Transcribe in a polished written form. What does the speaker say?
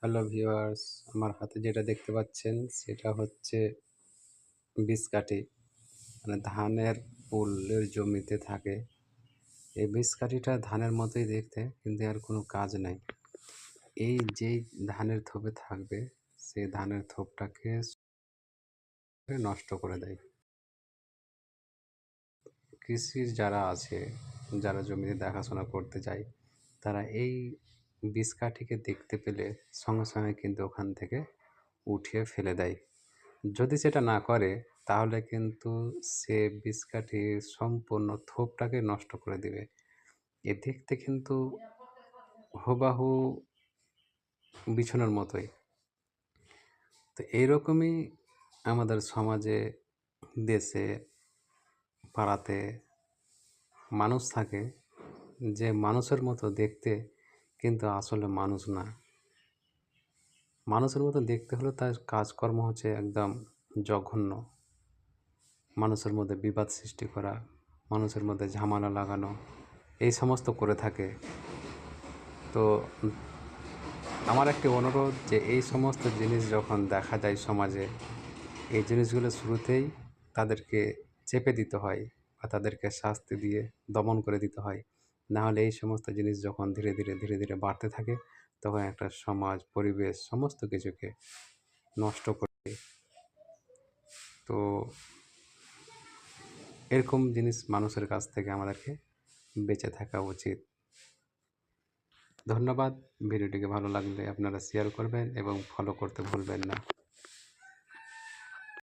Hello viewers, আমার হাতে যেটা দেখতে পাচ্ছেন সেটা হচ্ছে বীজকাঠি। মানে ধানের ফুলের জমিতে থাকে। এই বীজকাঠিটা ধানের মতোই দেখতে, কিন্তু এর কোনো কাজ নাই। এই যেই ধানের থোপে থাকবে সেই ধানের থোপটাকে নষ্ট করে দেয়। কৃষির যারা আছে, যারা জমিতে দেখাশোনা করতে যায়, তারা এই বীজকাঠিকে দেখতে পেলে সঙ্গে সঙ্গে কিন্তু ওখান থেকে উঠিয়ে ফেলে দেয়। যদি সেটা না করে তাহলে কিন্তু সে বীজকাঠি সম্পূর্ণ থোপটাকে নষ্ট করে দেবে। এ দেখতে কিন্তু হুবাহু বিছানার মতোই। তো এইরকমই আমাদের সমাজে, দেশে, পাড়াতে মানুষ থাকে যে মানুষের মতো দেখতে, কিন্তু আসলে মানুষ না। মানুষের মতো দেখতে হলে তার কাজকর্ম হচ্ছে একদম জঘন্য। মানুষের মধ্যে বিবাদ সৃষ্টি করা, মানুষের মধ্যে ঝামেলা লাগানো, এই সমস্ত করে থাকে। তো আমার একটি অনুরোধ যে এই সমস্ত জিনিস যখন দেখা যায় সমাজে, এই জিনিসগুলো শুরুতেই তাদেরকে চেপে দিতে হয় বা তাদেরকে শাস্তি দিয়ে দমন করে দিতে হয়। নাহলে এই সমস্ত জিনিস যখন ধীরে ধীরে বাড়তে থাকে, তখন একটা সমাজ, পরিবেশ সমস্ত কিছুকে নষ্ট করে। তো এরকম জিনিস মানুষের কাছ থেকে আমাদেরকে বেঁচে থাকা উচিত। ধন্যবাদ। ভিডিওটিকে ভালো লাগলে আপনারা শেয়ার করবেন এবং ফলো করতে ভুলবেন না।